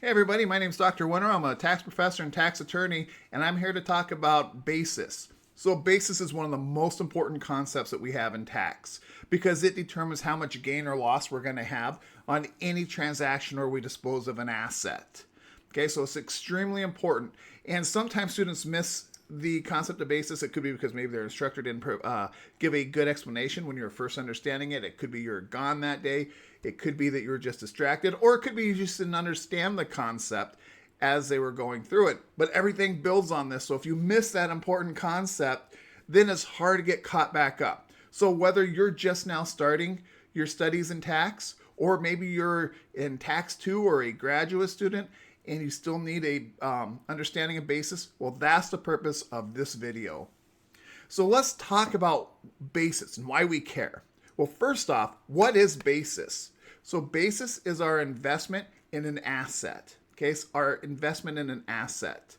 Hey everybody, my name is Dr. Winter. I'm a tax professor and tax attorney, and I'm here to talk about basis. So, basis is one of the most important concepts that we have in tax because it determines how much gain or loss we're going to have on any transaction or we dispose of an asset. Okay, so it's extremely important, and sometimes students miss the concept of basis. It could be because maybe their instructor didn't give a good explanation when you were first understanding it. It could be you're gone that day. It could be that you were just distracted, or it could be you just didn't understand the concept as they were going through it. But everything builds on this. So if you miss that important concept, then it's hard to get caught back up. So whether you're just now starting your studies in tax, or maybe you're in tax 2 or a graduate student, and you still need a understanding of basis, well, that's the purpose of this video. So let's talk about basis and why we care. Well, first off, what is basis? So basis is our investment in an asset. Okay, so our investment in an asset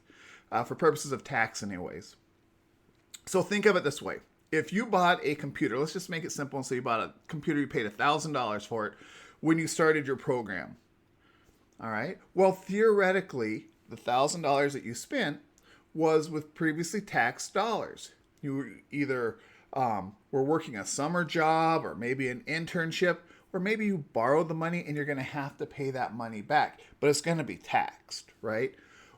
for purposes of tax anyways. So think of it this way. If you bought a computer, let's just make it simple and say you bought a computer, you paid $1,000 for it when you started your program. All right. Well, theoretically, the $1,000 that you spent was with previously taxed dollars. You were either were working a summer job or maybe an internship, or maybe you borrowed the money and you're going to have to pay that money back, but it's going to be taxed, right?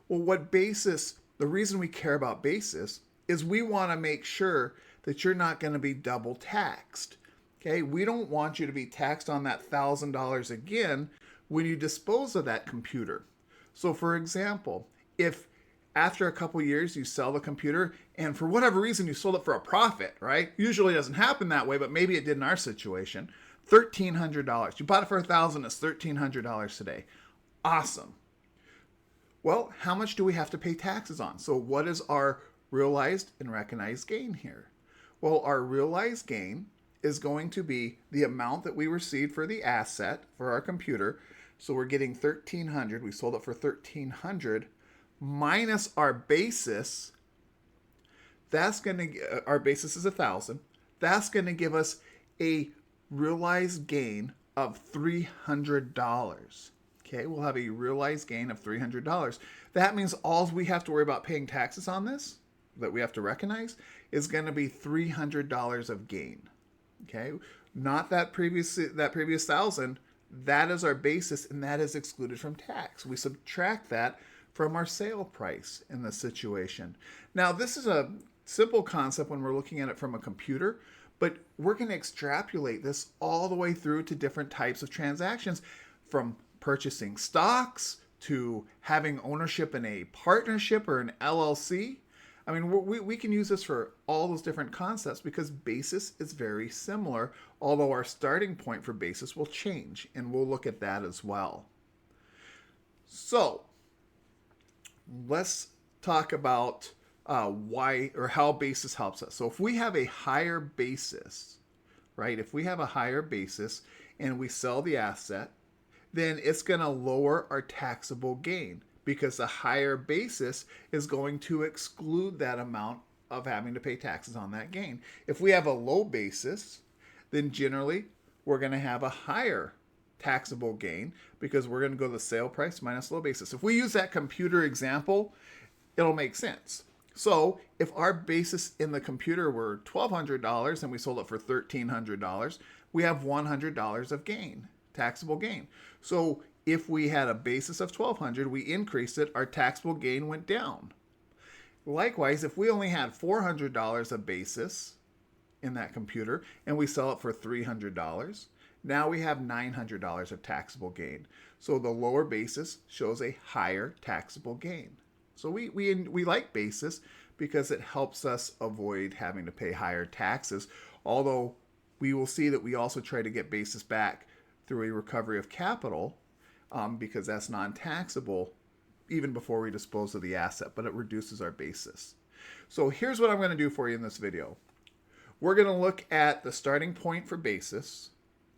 Well, the reason we care about basis is we want to make sure that you're not going to be double taxed. Okay. We don't want you to be taxed on that $1,000 again when you dispose of that computer. So for example, if after a couple years you sell the computer and for whatever reason you sold it for a profit, right? Usually it doesn't happen that way, but maybe it did in our situation. $1,300. You bought it for $1,000, it's $1,300 today. Awesome. Well, how much do we have to pay taxes on? So what is our realized and recognized gain here? Well, our realized gain is going to be the amount that we received for the asset for our computer. So we're getting $1,300. We sold it for $1,300 minus our basis. Our basis is 1,000. That's going to give us a realized gain of $300. Okay, we'll have a realized gain of $300. That means all we have to worry about paying taxes on this that we have to recognize is going to be $300 of gain. Okay, not that previous 1,000. That is our basis, and that is excluded from tax. We subtract that from our sale price in this situation. Now, this is a simple concept when we're looking at it from a computer, but we're going to extrapolate this all the way through to different types of transactions, from purchasing stocks to having ownership in a partnership or an LLC. I mean, we can use this for all those different concepts because basis is very similar, although our starting point for basis will change, and we'll look at that as well. So let's talk about why or how basis helps us. So if we have a higher basis, right? If we have a higher basis and we sell the asset, then it's going to lower our taxable gain, because the higher basis is going to exclude that amount of having to pay taxes on that gain. If we have a low basis, then generally we're going to have a higher taxable gain because we're going to go the sale price minus low basis. If we use that computer example, it'll make sense. So if our basis in the computer were $1,200 and we sold it for $1,300, we have $100 of gain, taxable gain. So if we had a basis of $1,200, we increased it, our taxable gain went down. Likewise, if we only had $400 of basis in that computer and we sell it for $300, now we have $900 of taxable gain. So the lower basis shows a higher taxable gain. So we like basis because it helps us avoid having to pay higher taxes, although we will see that we also try to get basis back through a recovery of capital, because that's non-taxable even before we dispose of the asset, but it reduces our basis. So here's what I'm going to do for you in this video. We're going to look at the starting point for basis.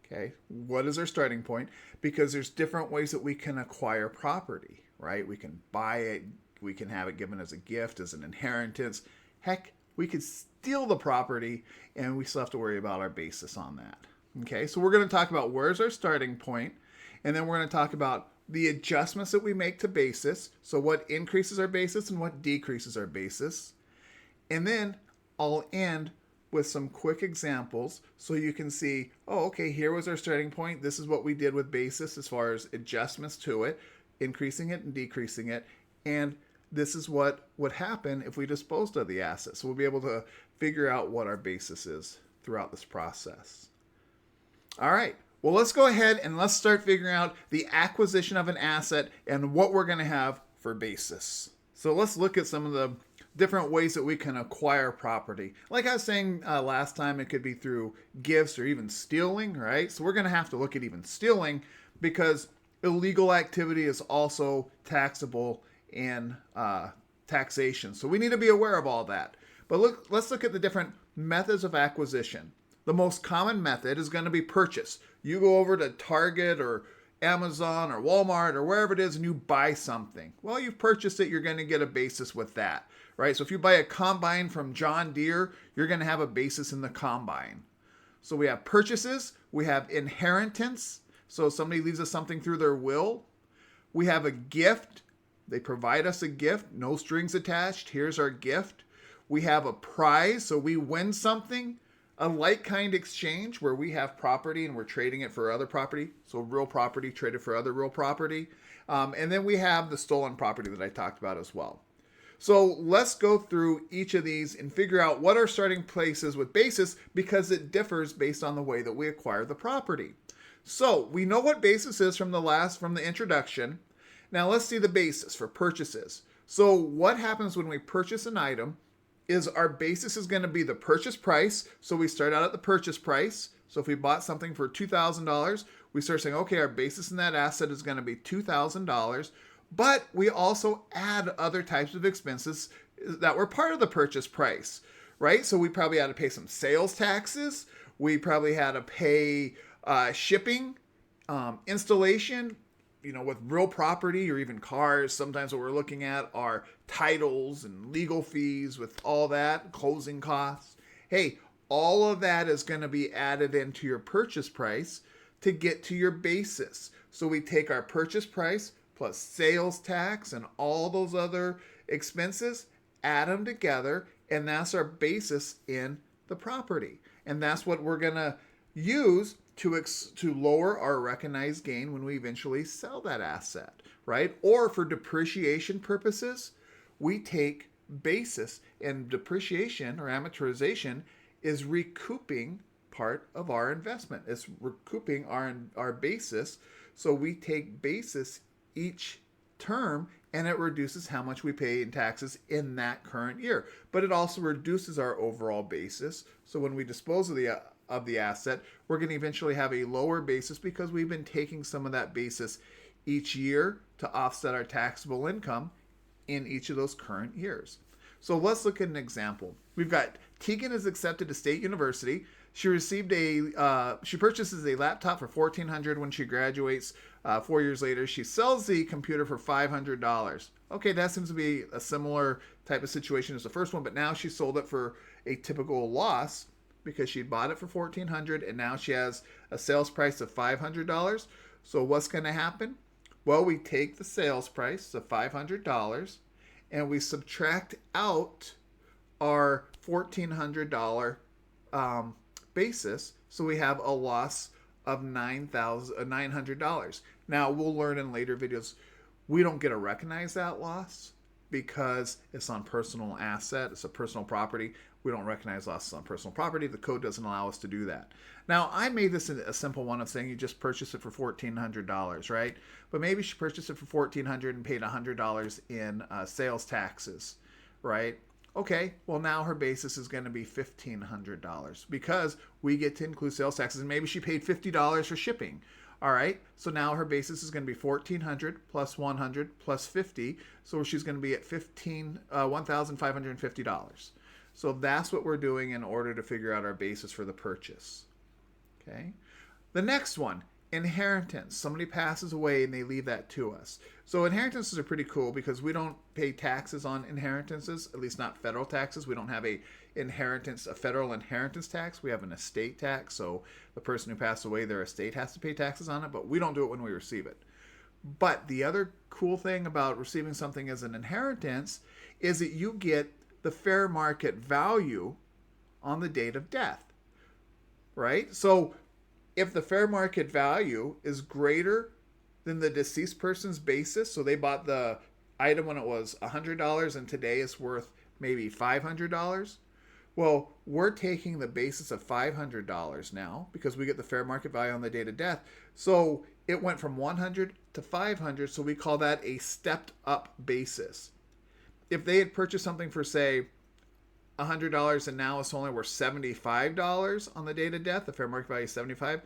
Okay, what is our starting point? Because there's different ways that we can acquire property, right? We can buy it, we can have it given as a gift, as an inheritance. Heck, we could steal the property and we still have to worry about our basis on that. Okay, so we're going to talk about where's our starting point, and then we're going to talk about the adjustments that we make to basis, so what increases our basis and what decreases our basis. And then I'll end with some quick examples so you can see, oh, okay, here was our starting point. This is what we did with basis as far as adjustments to it, increasing it and decreasing it. And this is what would happen if we disposed of the asset. So we'll be able to figure out what our basis is throughout this process. All right. Well, let's go ahead and let's start figuring out the acquisition of an asset and what we're going to have for basis. So let's look at some of the different ways that we can acquire property. Like I was saying last time, it could be through gifts or even stealing, right? So we're going to have to look at even stealing because illegal activity is also taxable in taxation. So we need to be aware of all that. But let's look at the different methods of acquisition. The most common method is going to be purchase. You go over to Target or Amazon or Walmart or wherever it is and you buy something. Well, you've purchased it, you're going to get a basis with that, right? So if you buy a combine from John Deere, you're going to have a basis in the combine. So we have purchases, we have inheritance. So somebody leaves us something through their will. We have a gift. They provide us a gift, no strings attached. Here's our gift. We have a prize, so we win something. A like-kind exchange where we have property and we're trading it for other property. So real property traded for other real property. And then we have the stolen property that I talked about as well. So let's go through each of these and figure out what our starting place is with basis because it differs based on the way that we acquire the property. So we know what basis is from the introduction. Now let's see the basis for purchases. So what happens when we purchase an item is our basis is going to be the purchase price. So we start out at the purchase price. So if we bought something for $2,000, we start saying, okay, our basis in that asset is going to be $2,000. But we also add other types of expenses that were part of the purchase price, right? So we probably had to pay some sales taxes. We probably had to pay shipping, installation, with real property or even cars. Sometimes what we're looking at are titles and legal fees with all that, closing costs. Hey, all of that is going to be added into your purchase price to get to your basis. So we take our purchase price plus sales tax and all those other expenses, add them together, and that's our basis in the property. And that's what we're going to use to lower our recognized gain when we eventually sell that asset, right? Or for depreciation purposes, we take basis, and depreciation or amortization is recouping part of our investment. It's recouping our basis. So we take basis each term and it reduces how much we pay in taxes in that current year. But it also reduces our overall basis. So when we dispose of the asset, we're going to eventually have a lower basis because we've been taking some of that basis each year to offset our taxable income in each of those current years. So let's look at an example. We've got Tegan is accepted to State University. She purchases a laptop for $1,400 when she graduates. 4 years later, she sells the computer for $500. Okay, that seems to be a similar type of situation as the first one, but now she sold it for a typical loss because she bought it for $1,400 and now she has a sales price of $500. So what's going to happen? Well, we take the sales price of $500 and we subtract out our $1,400 basis. So we have a loss of $900. Now we'll learn in later videos, we don't get to recognize that loss because it's on personal asset. It's a personal property. We don't recognize losses on personal property. The code doesn't allow us to do that. Now, I made this a simple one of saying you just purchase it for $1,400, right? But maybe she purchased it for $1,400 and paid $100 in sales taxes, right? Okay, well now her basis is going to be $1,500 because we get to include sales taxes, and maybe she paid $50 for shipping. All right, so now her basis is going to be $1,400 plus $100 plus $50, so she's going to be at $1,550. So that's what we're doing in order to figure out our basis for the purchase. Okay. The next one, inheritance. Somebody passes away and they leave that to us. So inheritances are pretty cool because we don't pay taxes on inheritances, at least not federal taxes. We don't have a federal inheritance tax. We have an estate tax. So the person who passed away, their estate has to pay taxes on it, but we don't do it when we receive it. But the other cool thing about receiving something as an inheritance is that you get the fair market value on the date of death, right? So if the fair market value is greater than the deceased person's basis, so they bought the item when it was $100 and today it's worth maybe $500, well, we're taking the basis of $500 now because we get the fair market value on the date of death. So it went from 100 to 500, so we call that a stepped up basis. If they had purchased something for, say, $100 and now it's only worth $75 on the date of death, the fair market value is $75,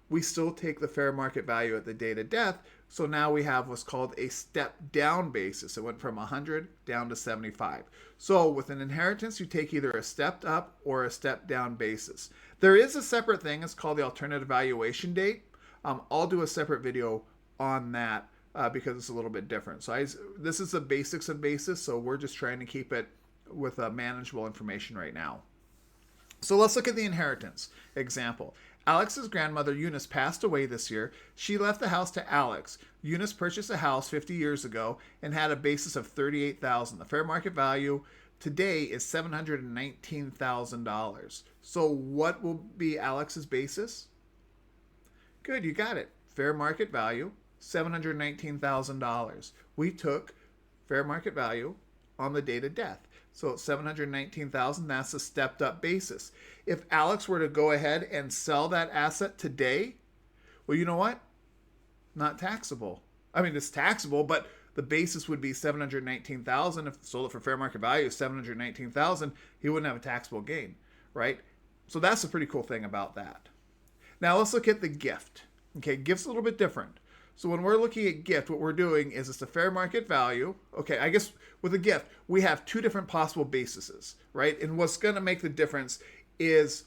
we still take the fair market value at the date of death. So now we have what's called a step down basis. It went from 100 down to 75. So with an inheritance, you take either a stepped up or a step down basis. There is a separate thing. It's called the alternative valuation date. I'll do a separate video on that because it's a little bit different. So this is the basics of basis. So we're just trying to keep it with manageable information right now. So let's look at the inheritance example. Alex's grandmother Eunice passed away this year. She left the house to Alex. Eunice purchased a house 50 years ago and had a basis of $38,000. The fair market value today is $719,000. So what will be Alex's basis? Good, you got it. Fair market value, $719,000. We took fair market value on the date of death. So it's $719,000. That's a stepped up basis. If Alex were to go ahead and sell that asset today, well, you know what? Not taxable. I mean, it's taxable, but the basis would be $719,000. If sold it for fair market value of $719,000, he wouldn't have a taxable gain, right? So that's a pretty cool thing about that. Now let's look at the gift. Okay, gift's a little bit different. So when we're looking at gift, what we're doing is it's the fair market value. Okay, I guess with a gift, we have two different possible bases, right? And what's going to make the difference is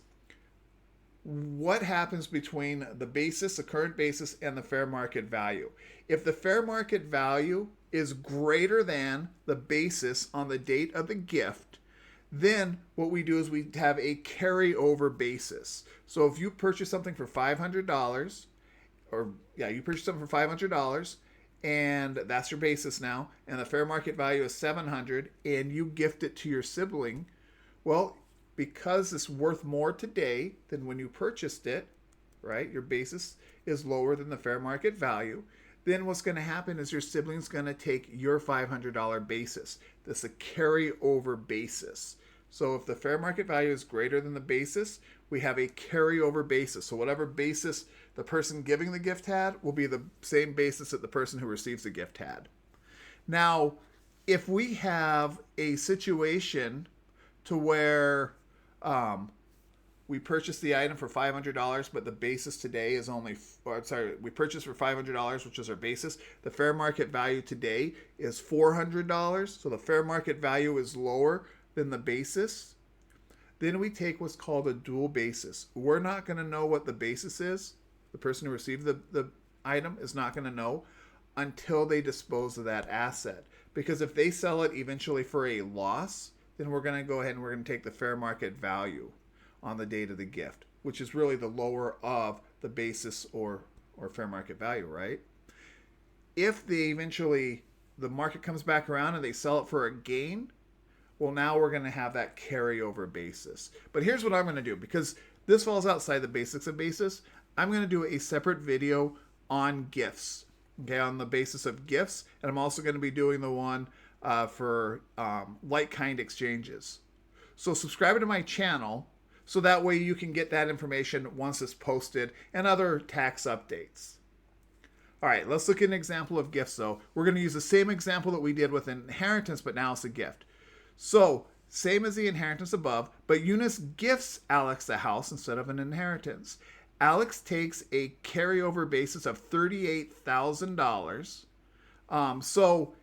what happens between the basis, the current basis, and the fair market value. If the fair market value is greater than the basis on the date of the gift, then what we do is we have a carryover basis. So if you purchase something for $500, you purchase something for $500, and that's your basis now, and the fair market value is $700, and you gift it to your sibling, well, because it's worth more today than when you purchased it, right? Your basis is lower than the fair market value. Then what's going to happen is your sibling's going to take your $500 basis. That's a carryover basis. So if the fair market value is greater than the basis, we have a carryover basis. So whatever basis the person giving the gift had will be the same basis that the person who receives the gift had. Now, if we have a situation to where we purchased the item for $500, but the basis today is we purchased for $500, which is our basis. The fair market value today is $400, so the fair market value is lower than the basis. Then we take what's called a dual basis. We're not going to know what the basis is. The person who received the item is not going to know until they dispose of that asset. Because if they sell it eventually for a loss, then we're going to go ahead and we're going to take the fair market value on the date of the gift, which is really the lower of the basis or fair market value, right? If the market comes back around and they sell it for a gain, well, now we're going to have that carryover basis. But here's what I'm going to do, because this falls outside the basics of basis. I'm going to do a separate video on gifts, okay, on the basis of gifts. And I'm also going to be doing the one for like-kind exchanges. So subscribe to my channel so that way you can get that information once it's posted and other tax updates. All right, let's look at an example of gifts, though. We're going to use the same example that we did with inheritance, but now it's a gift. So, same as the inheritance above, but Eunice gifts Alex the house instead of an inheritance. Alex takes a carryover basis of $38,000. So,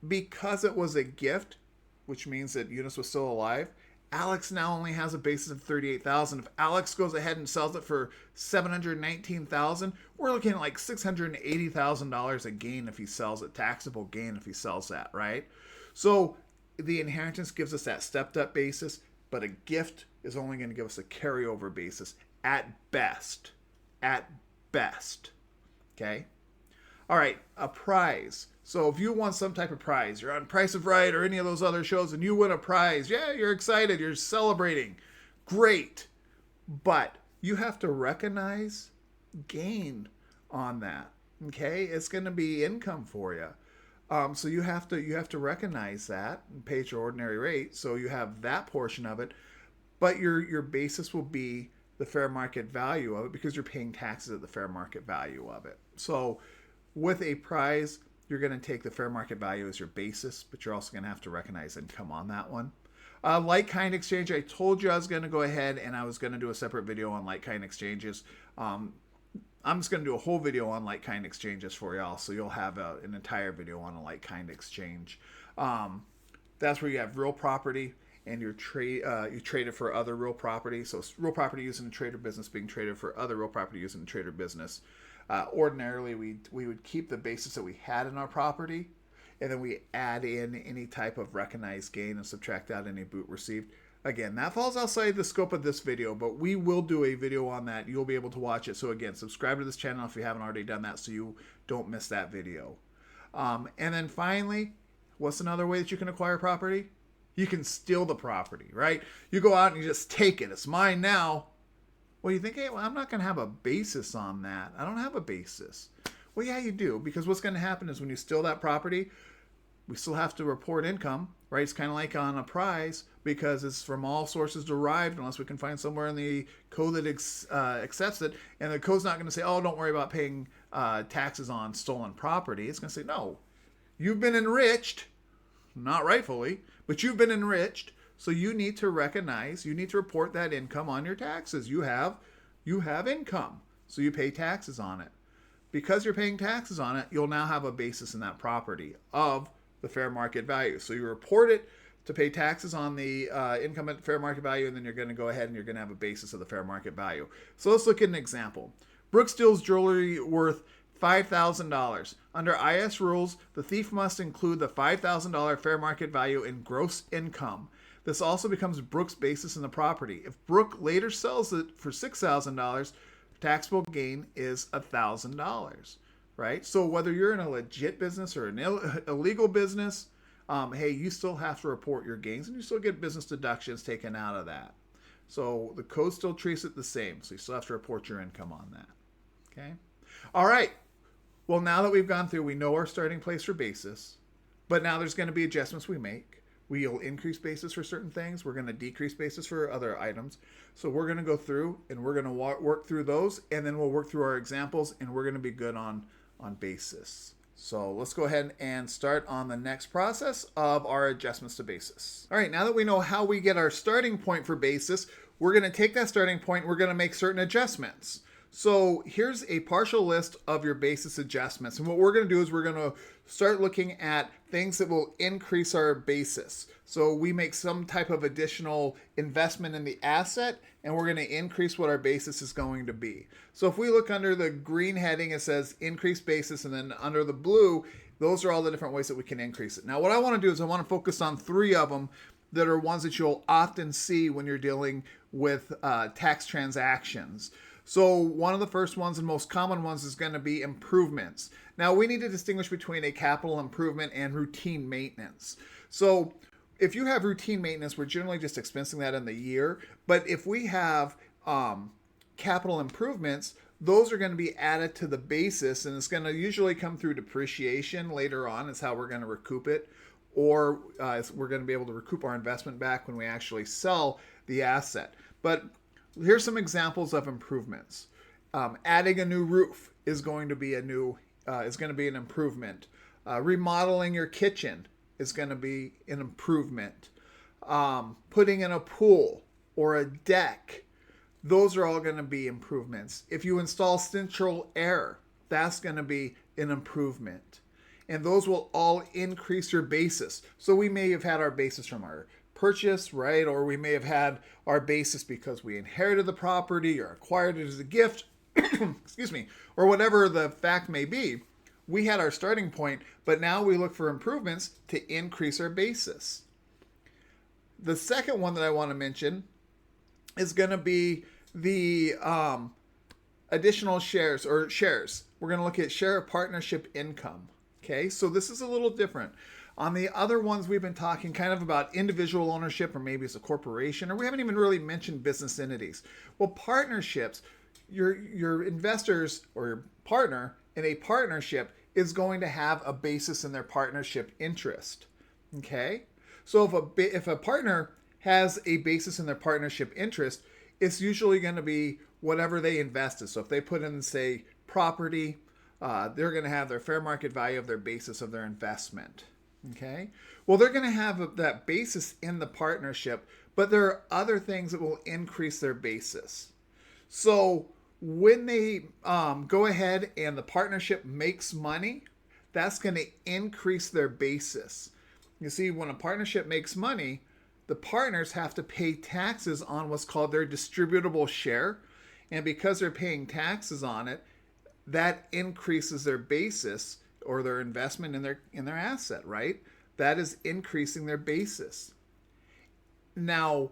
because it was a gift, which means that Eunice was still alive, Alex now only has a basis of $38,000. If Alex goes ahead and sells it for $719,000, we're looking at like $680,000 a gain if he sells it, taxable gain if he sells that, right? So the inheritance gives us that stepped up basis, but a gift is only going to give us a carryover basis at best. At best. Okay? All right, a prize. So if you won some type of prize, you're on Price of Right or any of those other shows and you win a prize, yeah, you're excited, you're celebrating. Great. But you have to recognize gain on that. Okay? It's going to be income for you. So you have to recognize that and pay your ordinary rate. So you have that portion of it, but your basis will be the fair market value of it because you're paying taxes at the fair market value of it. So with a prize, you're going to take the fair market value as your basis, but you're also going to have to recognize income on that one. Like kind exchange, I told you I was going to go ahead and I was going to do a separate video on like kind exchanges. I'm just going to do a whole video on like kind exchanges for y'all, so you'll have an entire video on a like kind exchange. That's where you have real property and you trade it for other real property. So real property used in the trader business being traded for other real property used in the trader business. Ordinarily, we would keep the basis that we had in our property, and then we add in any type of recognized gain and subtract out any boot received. Again, that falls outside the scope of this video, but we will do a video on that. You'll be able to watch it. So again, subscribe to this channel if you haven't already done that so you don't miss that video. And then finally, what's another way that you can acquire property? You can steal the property, right? You go out and you just take it. It's mine now. Well, you think, hey, well, I'm not going to have a basis on that. I don't have a basis. Well, yeah, you do, because what's going to happen is when you steal that property, we still have to report income, right? It's kind of like on a prize because it's from all sources derived unless we can find somewhere in the code that accepts it. And the code's not going to say, oh, don't worry about paying taxes on stolen property. It's going to say, no, you've been enriched, not rightfully, but you've been enriched. So you need to recognize, you need to report that income on your taxes. You have income, so you pay taxes on it. Because you're paying taxes on it, you'll now have a basis in that property of the fair market value. So you report it to pay taxes on the income at fair market value, and then you're going to go ahead and you're going to have a basis of the fair market value. So let's look at an example. Brooke steals jewelry worth $5,000. Under IS rules, the thief must include the $5,000 fair market value in gross income. This also becomes Brooke's basis in the property. If Brooke later sells it for $6,000, taxable gain is $1,000, right? So whether you're in a legit business or an illegal business, hey, you still have to report your gains and you still get business deductions taken out of that. So the code still treats it the same. So you still have to report your income on that. Okay. All right. Well, now that we've gone through, we know our starting place for basis, but now there's going to be adjustments we make. We'll increase basis for certain things. We're going to decrease basis for other items. So we're going to go through and we're going to work through those, and then we'll work through our examples, and we're going to be good on basis. So let's go ahead and start on the next process of our adjustments to basis. All right, now that we know how we get our starting point for basis, we're going to take that starting point, we're going to make certain adjustments. So here's a partial list of your basis adjustments. And what we're going to do is we're going to start looking at things that will increase our basis. So we make some type of additional investment in the asset, and we're going to increase what our basis is going to be. So if we look under the green heading, it says increase basis, and then under the blue, those are all the different ways that we can increase it. Now, what I want to do is I want to focus on 3 of them that are ones that you'll often see when you're dealing with tax transactions. So one of the first ones and most common ones is going to be improvements. Now we need to distinguish between a capital improvement and routine maintenance. So if you have routine maintenance, we're generally just expensing that in the year. But if we have capital improvements, those are going to be added to the basis, and it's going to usually come through depreciation later on. Is how we're going to recoup it, or we're going to be able to recoup our investment back when we actually sell the asset. But here's some examples of improvements. Adding a new roof is going to be an improvement. Remodeling your kitchen is going to be an improvement. Putting in a pool or a deck, those are all going to be improvements. If you install central air, that's going to be an improvement. And those will all increase your basis. So we may have had our basis from our purchase, right? Or we may have had our basis because we inherited the property or acquired it as a gift, excuse me, or whatever the fact may be. We had our starting point, but now we look for improvements to increase our basis. The second one that I want to mention is going to be the additional shares or shares. We're going to look at share of partnership income. Okay, so this is a little different. On the other ones, we've been talking kind of about individual ownership, or maybe it's a corporation, or we haven't even really mentioned business entities. Well, partnerships, your investors or your partner in a partnership is going to have a basis in their partnership interest. Okay, so if a partner has a basis in their partnership interest, it's usually going to be whatever they invested. So if they put in, say, property, they're going to have their fair market value of their basis of their investment. Okay, well, they're going to have that basis in the partnership, but there are other things that will increase their basis. So when they go ahead and the partnership makes money, that's going to increase their basis. You see, when a partnership makes money, the partners have to pay taxes on what's called their distributable share. And because they're paying taxes on it, that increases their basis or their investment in their asset, right? That is increasing their basis. Now,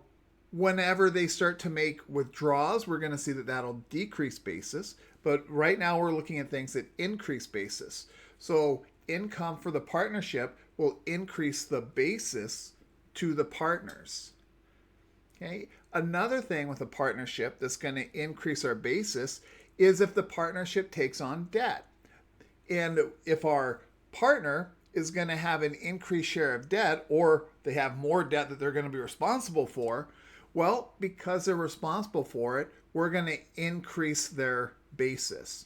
whenever they start to make withdrawals, we're going to see that that'll decrease basis. But right now we're looking at things that increase basis. So income for the partnership will increase the basis to the partners. Okay. Another thing with a partnership that's going to increase our basis is if the partnership takes on debt. And if our partner is going to have an increased share of debt, or they have more debt that they're going to be responsible for, well, because they're responsible for it, we're going to increase their basis.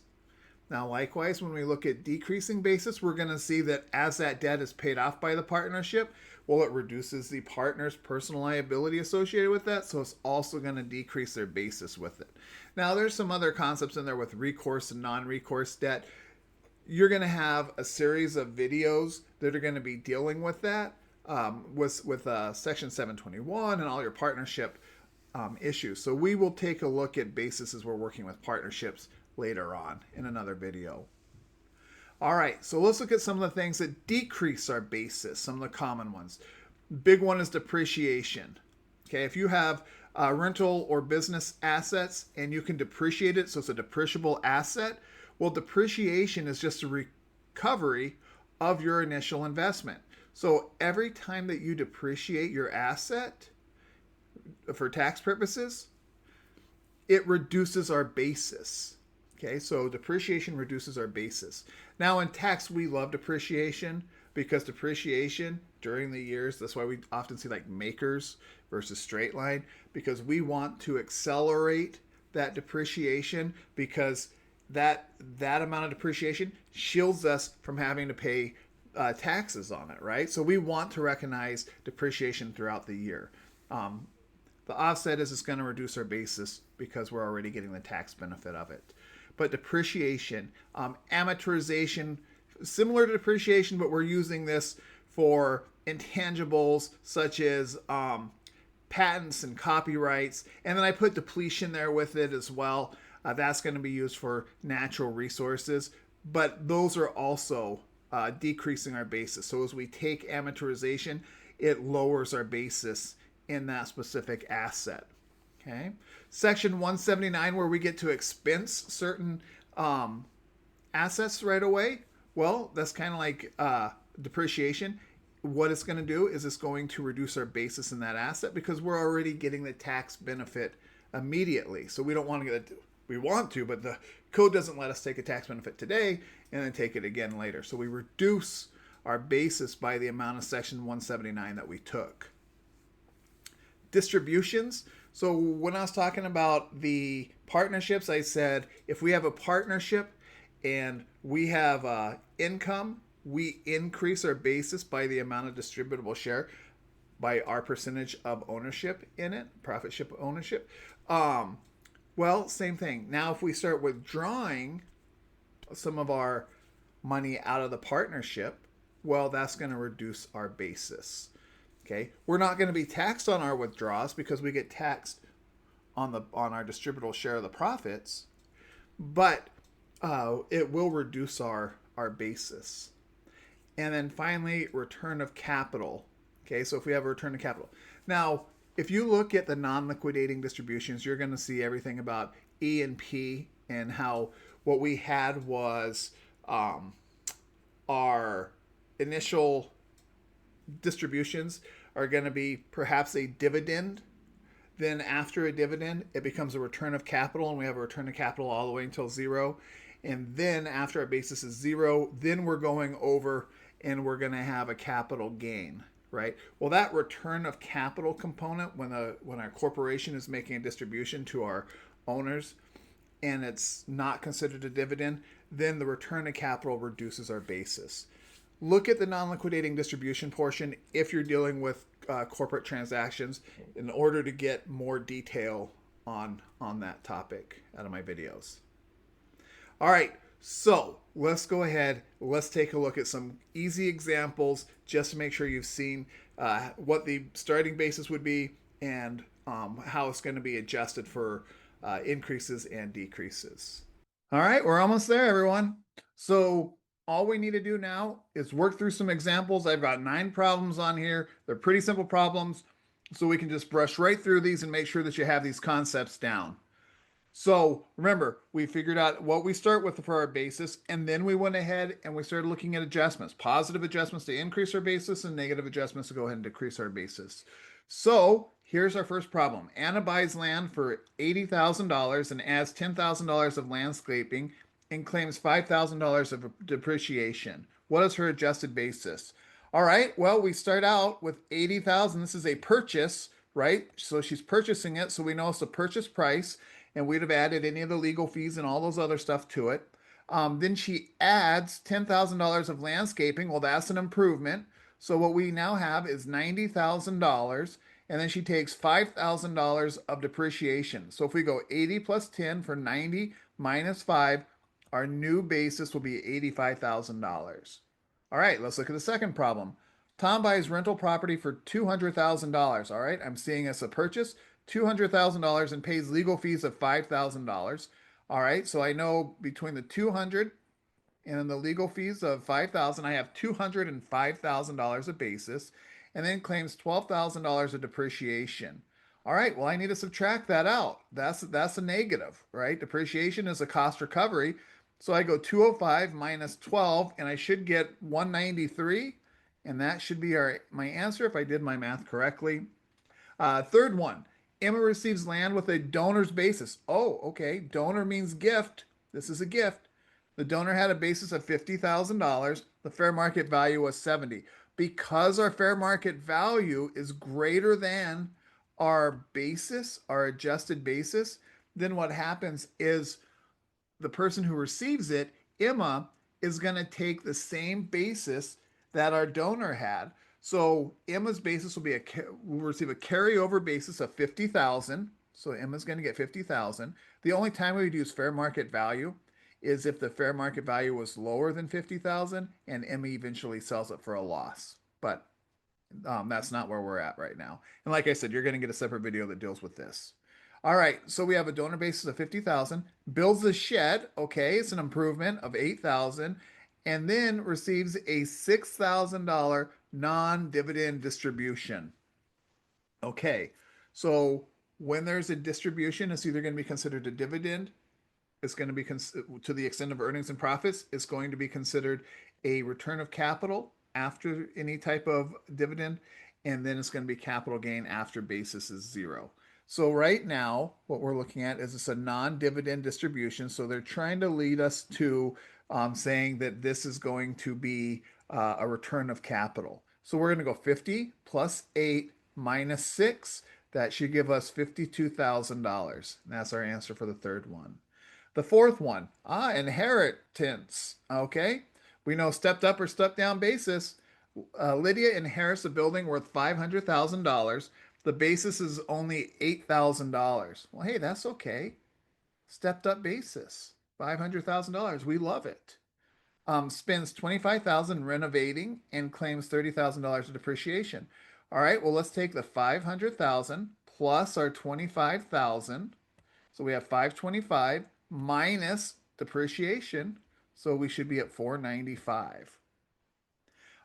Now, likewise, when we look at decreasing basis, we're going to see that as that debt is paid off by the partnership, well, it reduces the partner's personal liability associated with that, so it's also going to decrease their basis with it. Now, there's some other concepts in there with recourse and non-recourse debt. You're going to have a series of videos that are going to be dealing with that, with Section 721 and all your partnership issues. So we will take a look at basis as we're working with partnerships later on in another video. All right, so let's look at some of the things that decrease our basis, some of the common ones. Big one is depreciation. Okay, if you have rental or business assets and you can depreciate it, so it's a depreciable asset, well, depreciation is just a recovery of your initial investment. So every time that you depreciate your asset for tax purposes, it reduces our basis. Okay, so depreciation reduces our basis. Now in tax, we love depreciation because depreciation during the years, that's why we often see like makers versus straight line, because we want to accelerate that depreciation because that amount of depreciation shields us from having to pay taxes on it, right? So we want to recognize depreciation throughout the year. The offset is it's going to reduce our basis because we're already getting the tax benefit of it. But depreciation, amortization, similar to depreciation, but we're using this for intangibles such as patents and copyrights. And then I put depletion there with it as well. That's going to be used for natural resources, but those are also decreasing our basis. So as we take amortization, it lowers our basis in that specific asset. Okay. Section 179, where we get to expense certain assets right away. Well, that's kind of like depreciation. What it's going to do is it's going to reduce our basis in that asset because we're already getting the tax benefit immediately. So we don't want to get it. We want to, but the code doesn't let us take a tax benefit today and then take it again later. So we reduce our basis by the amount of Section 179 that we took. Distributions. So when I was talking about the partnerships, I said if we have a partnership and we have income, we increase our basis by the amount of distributable share by our percentage of ownership in it, profit ship ownership. Well, same thing. Now, if we start withdrawing some of our money out of the partnership, well, that's going to reduce our basis. Okay, we're not going to be taxed on our withdrawals because we get taxed on our distributable share of the profits, but it will reduce our basis. And then finally, return of capital. Okay, so if we have a return of capital. Now, if you look at the non-liquidating distributions, you're going to see everything about E and P and how what we had was um, our initial distributions are going to be perhaps a dividend. Then after a dividend, it becomes a return of capital, and we have a return of capital all the way until zero. And then after our basis is zero, then we're going over and we're going to have a capital gain, right? Well, that return of capital component, when our corporation is making a distribution to our owners, and it's not considered a dividend, then the return of capital reduces our basis. Look at the non-liquidating distribution portion if you're dealing with corporate transactions in order to get more detail on that topic out of my videos. All right, so let's go ahead. Let's take a look at some easy examples just to make sure you've seen what the starting basis would be and how it's going to be adjusted for increases and decreases. All right, we're almost there, everyone. So all we need to do now is work through some examples. I've got 9 problems on here. They're pretty simple problems, so we can just brush right through these and make sure that you have these concepts down. So remember, we figured out what we start with for our basis, and then we went ahead and we started looking at adjustments, positive adjustments to increase our basis and negative adjustments to go ahead and decrease our basis. So here's our first problem. Anna buys land for $80,000 and adds $10,000 of landscaping and claims $5,000 of depreciation. What is her adjusted basis? All right, well, we start out with 80,000. This is a purchase, right? So she's purchasing it, so we know it's a purchase price, and we'd have added any of the legal fees and all those other stuff to it. Then she adds $10,000 of landscaping. Well, that's an improvement. So what we now have is $90,000. And then she takes $5,000 of depreciation. So if we go 80 plus 10 for 90 minus 5, our new basis will be $85,000. All right, let's look at the second problem. Tom buys rental property for $200,000. All right, I'm seeing as a purchase, $200,000 and pays legal fees of $5,000. All right, so I know between the 200 and the legal fees of 5,000, I have $205,000 of basis, and then claims $12,000 of depreciation. All right, well, I need to subtract that out. That's a negative, right? Depreciation is a cost recovery. So I go 205 minus 12, and I should get 193, and that should be my answer if I did my math correctly. Third one, Emma receives land with a donor's basis. Oh, okay. Donor means gift. This is a gift. The donor had a basis of $50,000. The fair market value was 70. Because our fair market value is greater than our basis, our adjusted basis, then what happens is the person who receives it, Emma, is going to take the same basis that our donor had. So Emma's basis will receive a carryover basis of 50,000. So Emma's going to get 50,000. The only time we would use fair market value is if the fair market value was lower than 50,000 and Emma eventually sells it for a loss. But that's not where we're at right now. And like I said, you're going to get a separate video that deals with this. All right, so we have a donor basis of 50,000, builds a shed, okay, it's an improvement of 8,000, and then receives a $6,000 non-dividend distribution. Okay, so when there's a distribution, it's either going to be considered a dividend, it's going to be to the extent of earnings and profits, it's going to be considered a return of capital after any type of dividend, and then it's going to be capital gain after basis is zero. So right now, what we're looking at is it's a non-dividend distribution. So they're trying to lead us to saying that this is going to be a return of capital. So we're going to go 50 plus 8 minus 6. That should give us $52,000. That's our answer for the third one. The fourth one, inheritance. Okay, we know stepped up or stepped down basis. Lydia inherits a building worth $500,000. The basis is only $8,000. Well, hey, that's okay. Stepped up basis, $500,000. We love it. Spends $25,000 renovating and claims $30,000 of depreciation. All right, well, let's take the $500,000 plus our $25,000. So we have $525 minus depreciation. So we should be at $495.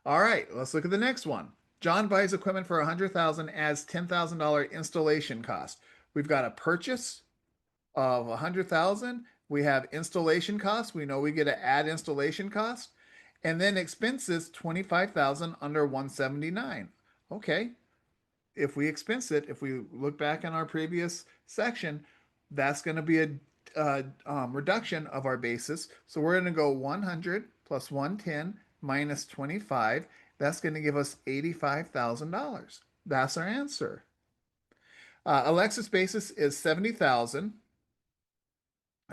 All right, let's look at the next one. John buys equipment for $100,000, adds $10,000 installation cost. We've got a purchase of $100,000. We have installation costs. We know we get to add installation cost. And then expenses, 25,000 under 179. Okay. If we expense it, if we look back in our previous section, that's going to be a reduction of our basis. So we're going to go 100 plus 110 minus 25. That's going to give us $85,000. That's our answer. Alexis' basis is 70,000.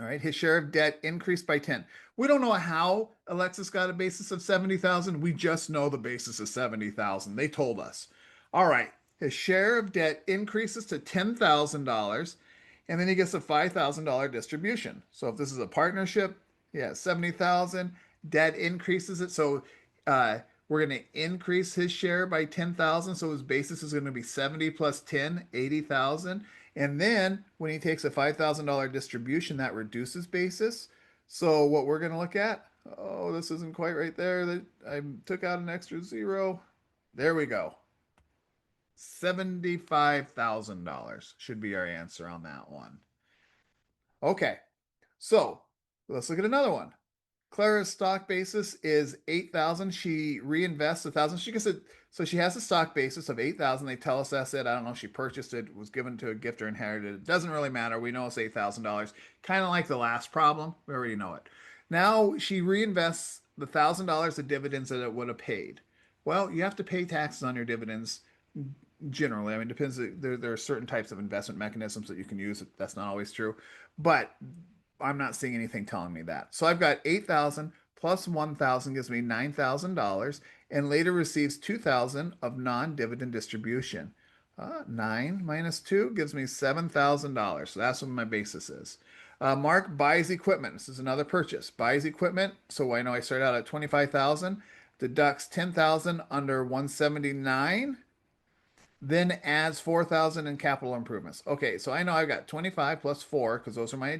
All right, his share of debt increased by 10. We don't know how Alexis got a basis of 70,000. We just know the basis is 70,000. They told us. All right, his share of debt increases to $10,000, and then he gets a $5,000 distribution. So if this is a partnership, yeah, 70,000, debt increases it. So we're going to increase his share by 10,000. So his basis is going to be 70 plus 10, 80,000. And then when he takes a $5,000 distribution, that reduces basis. So what we're going to look at, oh, this isn't quite right there. I took out an extra zero. There we go. $75,000 should be our answer on that one. Okay, so let's look at another one. Clara's stock basis is 8,000. She reinvests 1,000. She gets it. So she has a stock basis of 8,000. They tell us that's it. I don't know if she purchased it, was given to a gift or inherited. It doesn't really matter. We know it's $8,000. Kind of like the last problem. We already know it. Now she reinvests the $1,000 of dividends that it would have paid. Well, you have to pay taxes on your dividends generally. I mean, it depends. There are certain types of investment mechanisms that you can use. That's not always true. But I'm not seeing anything telling me that. So I've got 8,000 plus 1,000 gives me $9,000, and later receives 2,000 of non-dividend distribution. 9 minus 2 gives me $7,000. So that's what my basis is. Mark buys equipment. This is another purchase. Buys equipment. So I know I start out at 25,000. Deducts 10,000 under 179. Then adds 4,000 in capital improvements. Okay, so I know I've got 25 plus 4 because those are my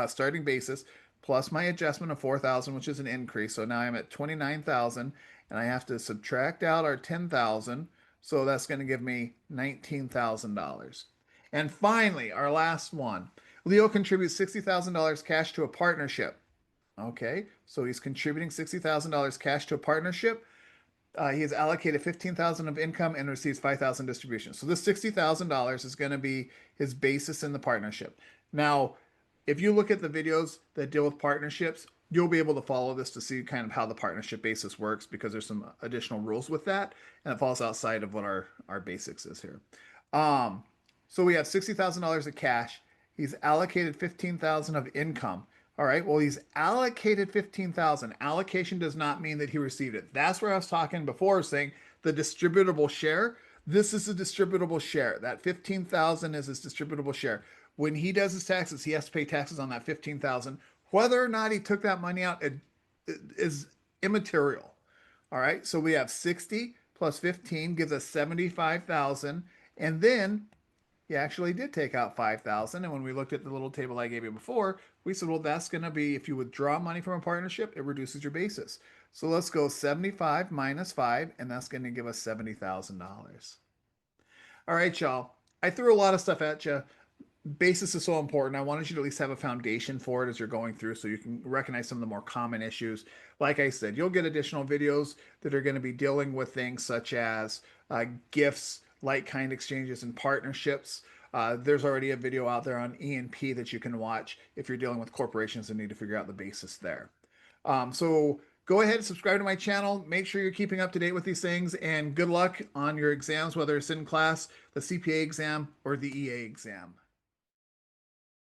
starting basis plus my adjustment of 4,000, which is an increase. So now I'm at 29,000, and I have to subtract out our 10,000. So that's going to give me $19,000. And finally, our last one. Leo contributes $60,000 cash to a partnership. Okay, so he's contributing $60,000 cash to a partnership. He has allocated 15,000 of income and receives 5,000 distribution. So this $60,000 is going to be his basis in the partnership. Now, if you look at the videos that deal with partnerships, you'll be able to follow this to see kind of how the partnership basis works, because there's some additional rules with that, and it falls outside of what our basics is here. So we have $60,000 of cash. He's allocated 15,000 of income. All right, well, he's allocated 15,000. Allocation does not mean that he received it. That's where I was talking before, saying the distributable share. This is a distributable share. That 15,000 is his distributable share. When he does his taxes, he has to pay taxes on that 15,000. Whether or not he took that money out is immaterial. All right, so we have 60 plus 15 gives us 75,000, and then he actually did take out 5,000. And when we looked at the little table I gave you before, we said, well, that's going to be, if you withdraw money from a partnership, it reduces your basis. So let's go 75 minus 5, and that's going to give us $70,000. All right, y'all. I threw a lot of stuff at you. Basis is so important. I wanted you to at least have a foundation for it as you're going through, so you can recognize some of the more common issues. Like I said, you'll get additional videos that are going to be dealing with things such as gifts, like-kind exchanges, and partnerships. There's already a video out there on E&P that you can watch if you're dealing with corporations and need to figure out the basis there. So go ahead and subscribe to my channel. Make sure you're keeping up to date with these things, and good luck on your exams, whether it's in class, the CPA exam, or the EA exam.